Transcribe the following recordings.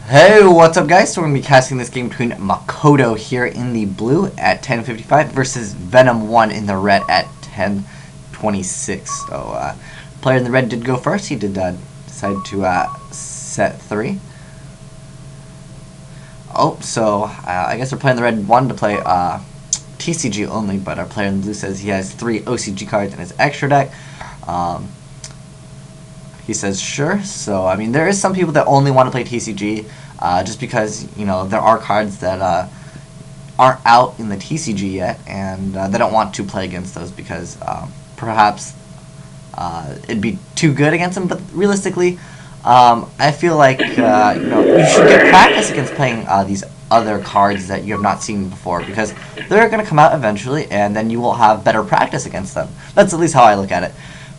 Hey, what's up guys? So we're going to be casting this game between Makoto here in the blue at 10:55 versus Venom 1 in the red at 10:26. So, player in the red did go first. He did decide to set 3. Oh, so I guess we're playing the red 1 to play TCG only, but our player in the blue says he has 3 OCG cards in his extra deck. He says sure. So I mean, there is some people that only want to play TCG, just because there are cards that aren't out in the TCG yet, and they don't want to play against those because perhaps it'd be too good against them. But realistically, I feel like you should get practice against playing these other cards that you have not seen before, because they're going to come out eventually, and then you will have better practice against them. That's at least how I look at it.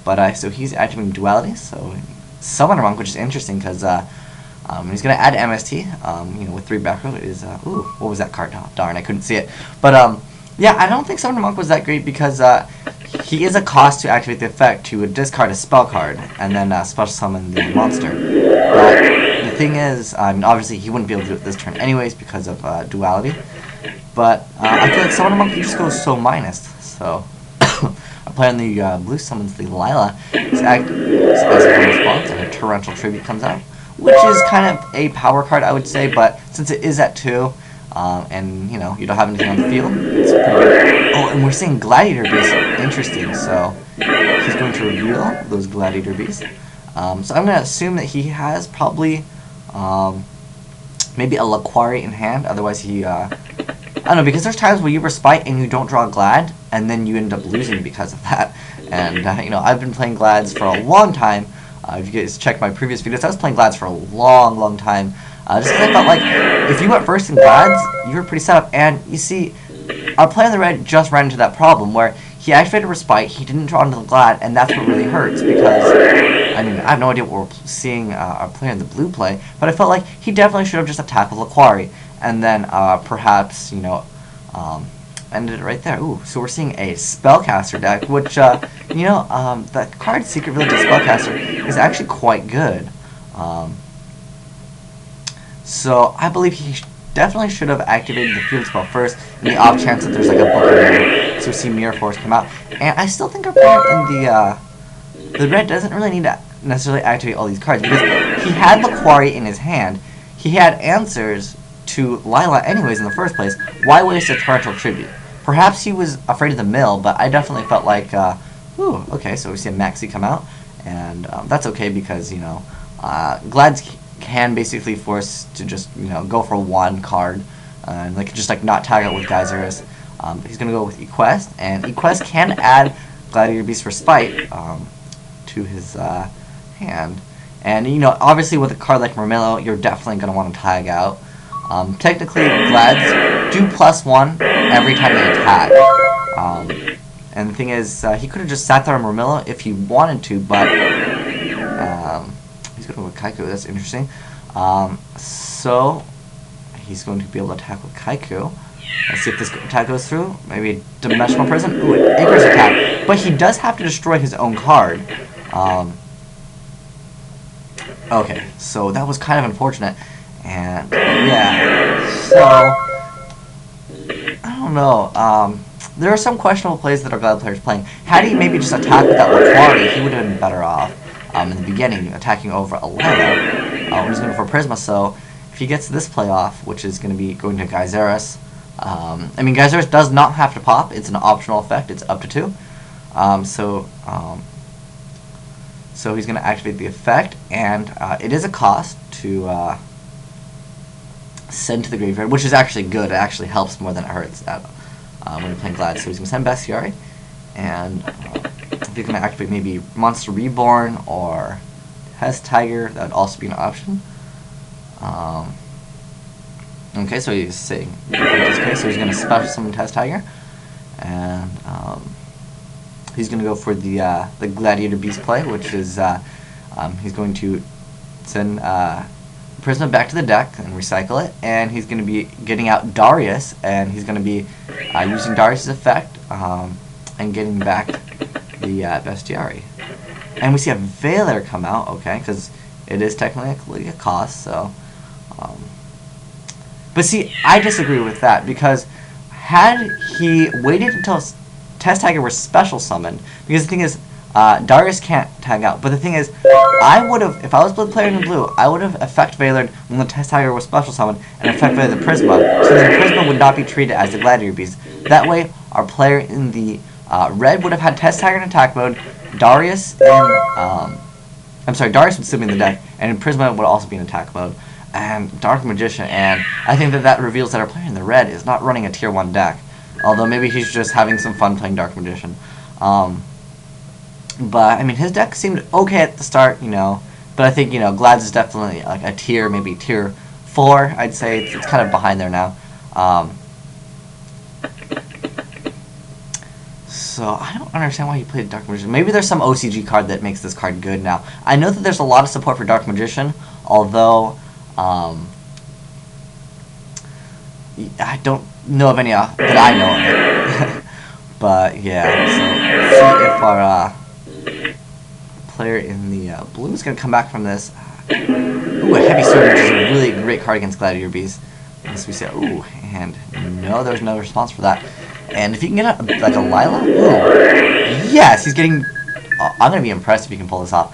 But so he's activating duality, so Summoner Monk, which is interesting because he's going to add MST. With 3 back row is ooh, what was that card? Oh, darn, I couldn't see it. But yeah, I don't think Summoner Monk was that great because he is a cost to activate the effect to discard a spell card and then special summon the monster. But the thing is, obviously he wouldn't be able to do it this turn anyways because of duality. But I feel like Summoner Monk, he just goes so minus. So our player in the blue summons the Lila as a response, and a Torrential Tribute comes out, which is kind of a power card, I would say, but since it is at 2, and you don't have anything on the field, it's pretty good. Oh, and we're seeing Gladiator Beast. Interesting. So he's going to reveal those Gladiator Beasts. So I'm going to assume that he has probably maybe a Laquari in hand. Otherwise, he I don't know, because there's times where you respite and you don't draw Glad, and then you end up losing because of that. And I've been playing Glads for a long time. If you guys check my previous videos, I was playing Glads for a long time. Just because I felt like if you went first in Glads, you were pretty set up. And you see, our player in the red just ran into that problem where he activated Respite, he didn't draw into the Glad, and that's what really hurts because, I mean, I have no idea what we're seeing our player in the blue play, but I felt like he definitely should have just attacked with Laquari, and then perhaps, ended it right there. Ooh, so we're seeing a Spellcaster deck, which, the card Secret Village of Spellcaster is actually quite good. So I believe he definitely should have activated the field spell first, in the off chance that there's like a book in there. So we see Mirror Force come out, and I still think our player in the red doesn't really need to necessarily activate all these cards because he had Laquari in his hand. He had answers to Lila anyways in the first place. Why waste a Torrential Tribute? Perhaps he was afraid of the mill, but I definitely felt like, ooh, okay, so we see a Maxi come out, and that's okay because, Glads can basically force to just, go for 1 card, and just not tag out with Geyserus. He's going to go with Equest, and Equest can add Gladiator Beast Respite to his hand. And, obviously with a card like Mermillo, you're definitely going to want to tag out. Technically, Glads do +1 every time they attack. And the thing is, he could have just sat there on Mermillo if he wanted to, but he's going to go with Kaiku. That's interesting. So he's going to be able to attack with Kaiku. Let's see if this attack goes through. Maybe a Dimensional Prison. Ooh, an Icarus attack. But he does have to destroy his own card. Okay, so that was kind of unfortunate. And yeah, so I don't know. There are some questionable plays that our Glad players playing. Had he maybe just attacked with that Laquari, he would have been better off in the beginning, attacking over a Lila. He's going for Prisma, so if he gets this play off, which is going to be going to Geyserus, I mean, Geyserus does not have to pop. It's an optional effect. It's up to 2. So he's going to activate the effect, and it is a cost to send to the graveyard, which is actually good. It actually helps more than it hurts when you're playing Glad. So he's going to send Bestiary, and if you're going to activate maybe Monster Reborn or Test Tiger, that would also be an option. Okay, so he's saying, in this case, so he's going to special summon Test Tiger, and he's going to go for the Gladiator Beast play, which is he's going to send Prisma back to the deck and recycle it, and he's going to be getting out Darius, and he's going to be using Darius' effect and getting back the Bestiary. And we see a Veiler come out, okay, because it is technically a cost, so Um, but see, I disagree with that, because had he waited until Test Tiger was special summoned, because the thing is, Darius can't tag out. But the thing is, I would have, if I was playing in blue, I would have Effect Veilered when the Test Tiger was special summoned and Effect Veilered the Prisma, so then Prisma would not be treated as the Gladiator Beast. That way, our player in the red would have had Test Tiger in attack mode, Darius and, Darius would still be in the deck, and Prisma would also be in attack mode, and Dark Magician, and I think that reveals that our player in the red is not running a tier 1 deck, although maybe he's just having some fun playing Dark Magician. But, I mean, his deck seemed okay at the start, but I think, Glad's is definitely like a tier, maybe tier 4, I'd say. It's kind of behind there now. So, I don't understand why he played Dark Magician. Maybe there's some OCG card that makes this card good now. I know that there's a lot of support for Dark Magician, although, I don't know of any that I know of it. But, yeah, so, see if our, player in the blue is going to come back from this. Ooh, a Heavy Sword, which is a really great card against Gladiator Beast. As we say, ooh, and no, there's no response for that. And if you can get like a Lila, ooh, yes, he's getting. I'm going to be impressed if he can pull this off.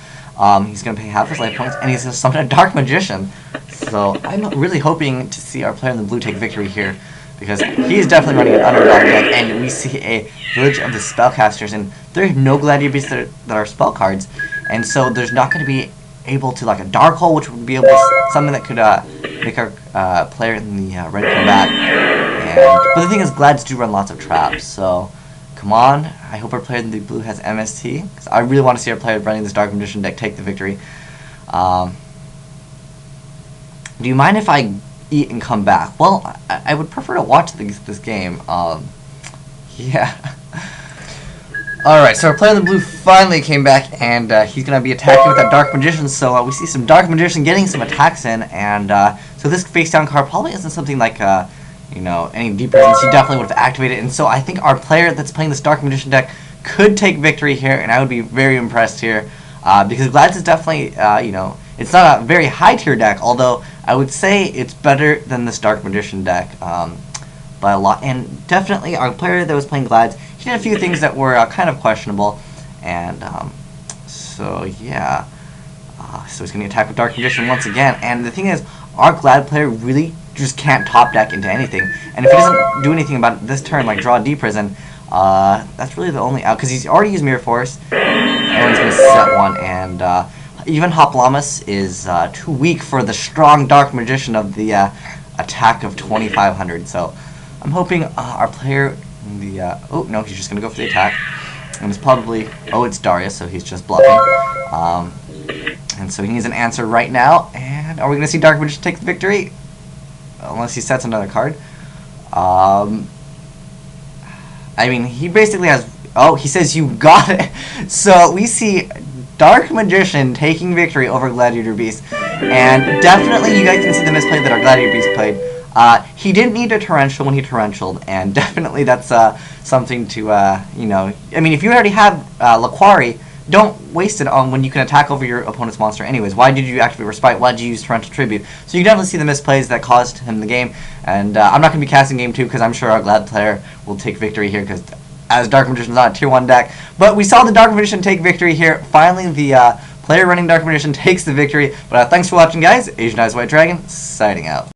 He's going to pay half his life points, and he's going to summon a Dark Magician. So I'm really hoping to see our player in the blue take victory here, because he's definitely running an underdog deck, and we see a Village of the Spellcasters, and there are no Gladiator Beasts that are spell cards, and so there's not going to be able to, like, a Dark Hole, which would be able to, something that could make our player in the red come back. But the thing is, Glads do run lots of traps, so come on. I hope our player in the blue has MST, because I really want to see our player running this Dark Magician deck take the victory. Do you mind if I eat and come back? Well, I would prefer to watch this game. Yeah. Alright, so our player in the blue finally came back, and he's going to be attacking with that Dark Magician, so we see some Dark Magician getting some attacks in, and so this face-down card probably isn't something like, any deep presence. He definitely would have activated, and so I think our player that's playing this Dark Magician deck could take victory here, and I would be very impressed here, because Glad's is definitely, it's not a very high-tier deck, although I would say it's better than this Dark Magician deck, by a lot, and definitely our player that was playing Glads, he did a few things that were kind of questionable, and so yeah, so he's going to attack with Dark Magician once again, and the thing is, our Glad player really just can't top deck into anything, and if he doesn't do anything about it this turn, like draw a D Prison, that's really the only out, because he's already used Mirror Force, and he's going to set one, and even Hoplamos is too weak for the strong Dark Magician of the attack of 2500, so I'm hoping our player in the, oh no, he's just going to go for the attack, and it's probably, oh, it's Darius, so he's just bluffing, and so he needs an answer right now, and are we going to see Dark Magician take the victory? Unless he sets another card. I mean, he basically has, oh, he says you got it, so we see Dark Magician taking victory over Gladiator Beast, and definitely you guys can see the misplay that our Gladiator Beast played. He didn't need a torrential when he torrentialed, and definitely that's something to, I mean, if you already have Laquari, don't waste it on when you can attack over your opponent's monster anyways. Why did you activate Respite? Why did you use Torrential Tribute? So you can definitely see the misplays that caused him the game, and I'm not going to be casting game 2 because I'm sure our Glad player will take victory here, because as Dark Magician is not a tier 1 deck. But we saw the Dark Magician take victory here. Finally, the player running Dark Magician takes the victory. But thanks for watching, guys. Asian Eyes White Dragon, signing out.